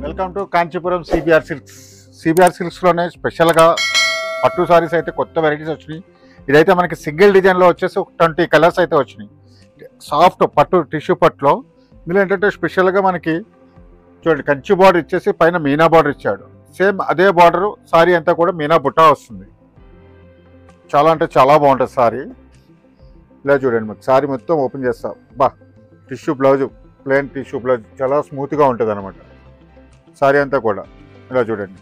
Welcome to Kanchipuram CBR silks. CBR సిల్క్స్లోనే స్పెషల్గా పట్టు సారీస్ అయితే కొత్త వెరైటీస్ వచ్చినాయి. ఇదైతే మనకి సింగిల్ డిజైన్లో వచ్చేసి 20 కలర్స్ అయితే వచ్చినాయి. సాఫ్ట్ పట్టు టిష్యూ పట్టులో ఇందులో ఏంటంటే స్పెషల్గా మనకి చూడండి కంచి బార్డర్ ఇచ్చేసి పైన మీనా బార్డర్ ఇచ్చాడు. సేమ్ అదే బార్డరు సారీ అంతా కూడా మీనా బుట్టా వస్తుంది. చాలా అంటే చాలా బాగుంటుంది సారీ. ఇలా చూడండి మీకు సారీ మొత్తం ఓపెన్ చేస్తాం. Tissue blouse, plain tissue blouse చాలా స్మూత్గా ఉంటుంది అనమాట సారీ అంతా కూడా. ఇలా చూడండి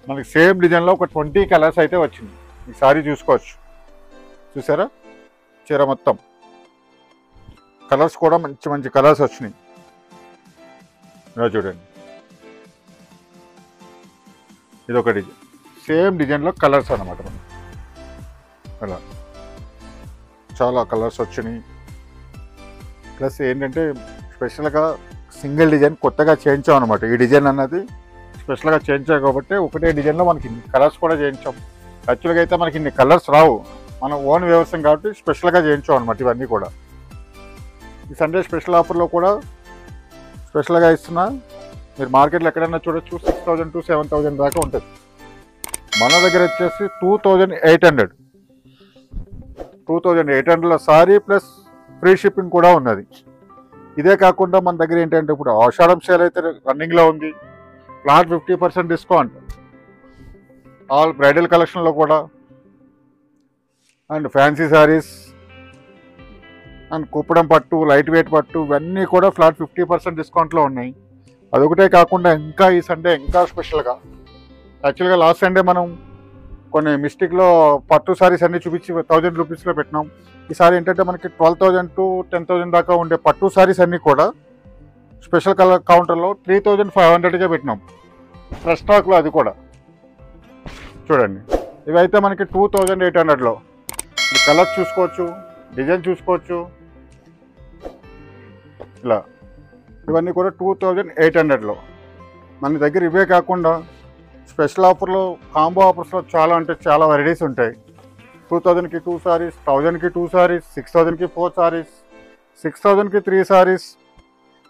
మనకి సేమ్ డిజైన్లో ఒక 20 కలర్స్ అయితే వచ్చింది. ఈ సారీ చూసుకోవచ్చు, చూసారా చీర మొత్తం కలర్స్ కూడా మంచి మంచి కలర్స్ వచ్చినాయి. ఇలా చూడండి ఇదొక డిజైన్, సేమ్ డిజైన్లో కలర్స్ అన్నమాట. మనకి అలా చాలా కలర్స్ వచ్చినాయి. ప్లస్ ఏంటంటే స్పెషల్గా సింగిల్ డిజైన్ కొత్తగా చేయించాం అనమాట. ఈ డిజైన్ అన్నది స్పెషల్గా చేయించాం కాబట్టి ఒకటే డిజైన్లో మనకి ఇన్ని కలర్స్ కూడా చేయించాం. యాక్చువల్గా అయితే మనకి ఇన్ని కలర్స్ రావు, మన ఓన్ వ్యవసాయం కాబట్టి స్పెషల్గా చేయించాం అనమాట. ఇవన్నీ కూడా ఈ సండే స్పెషల్ ఆఫర్లో కూడా స్పెషల్గా ఇస్తున్నా. మీరు మార్కెట్లో ఎక్కడైనా చూడొచ్చు 6,000 to 7,000 దాకా ఉంటుంది. మన దగ్గర వచ్చేసి 2,800లో సారీ ప్లస్ ఫ్రీ షిప్పింగ్ కూడా ఉన్నది. ఇదే కాకుండా మన దగ్గర ఏంటంటే ఇప్పుడు ఆషాఢం సేల్ అయితే రన్నింగ్లో ఉంది. ఫ్లాట్ 50% డిస్కౌంట్ ఆల్ బ్రైడల్ కలెక్షన్లో కూడా, and fancy saris and Kuppadam పట్టు, లైట్ వెయిట్ పట్టు ఇవన్నీ కూడా ఫ్లాట్ 50% డిస్కౌంట్లో ఉన్నాయి. అదొకటే కాకుండా ఇంకా ఈ సండే ఇంకా స్పెషల్గా, యాక్చువల్గా లాస్ట్ సండే మనం కొన్ని మిస్టేక్లో పట్టు సారీస్ అన్నీ చూపించి 1000 రూపీస్లో పెట్టినాం. ఈసారి ఏంటంటే మనకి 12,000 to 10,000 దాకా ఉండే పట్టు సారీస్ అన్నీ కూడా స్పెషల్ కలర్ కౌంటర్లో 3,500కే పెట్టినాం. ఫ్రెష్ స్టాక్లో అది కూడా చూడండి. ఇవైతే మనకి 2,800లో. ఈ కలర్స్ చూసుకోవచ్చు, డిజైన్ చూసుకోవచ్చు. ఇలా ఇవన్నీ కూడా 2,800లో మన దగ్గర. ఇవే కాకుండా స్పెషల్ ఆఫర్లో కాంబో ఆఫర్స్లో చాలా అంటే చాలా వెరైటీస్ ఉంటాయి. 2,000కి 2 సారీస్, 1,000కి 2 సారీస్, 6,000కి 4 సారీస్, 6,000కి 3 సారీస్,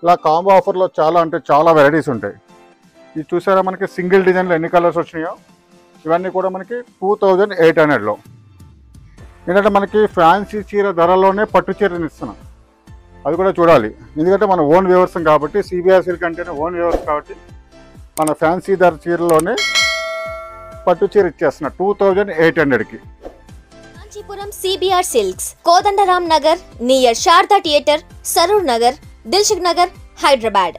ఇలా కాంబో ఆఫర్లో చాలా అంటే చాలా వెరైటీస్ ఉంటాయి. ఇది చూసారా మనకి సింగిల్ డిజైన్లో ఎన్ని కలర్స్ వచ్చినాయో. ఇవన్నీ కూడా మనకి 2,800లో. ఎందుకంటే మనకి ఫ్యాన్సీ చీర ధరలోనే పట్టు చీరని ఇస్తున్నాం, అది కూడా చూడాలి. ఎందుకంటే మన ఓన్ వ్యవసాయం కాబట్టి, సిబిఆర్ సిల్క్ అంటేనే ఓన్ వ్యవసాయం కాబట్టి మన ఫ్యాన్సీ ధర చీరలోనే పట్టు చీర ఇచ్చేస్తున్నా 2,800కి. Kanchipuram CBR silks, Kodandaram Nagar near Sharada theatre, Saroor Nagar, Dilsukh Nagar, Hyderabad.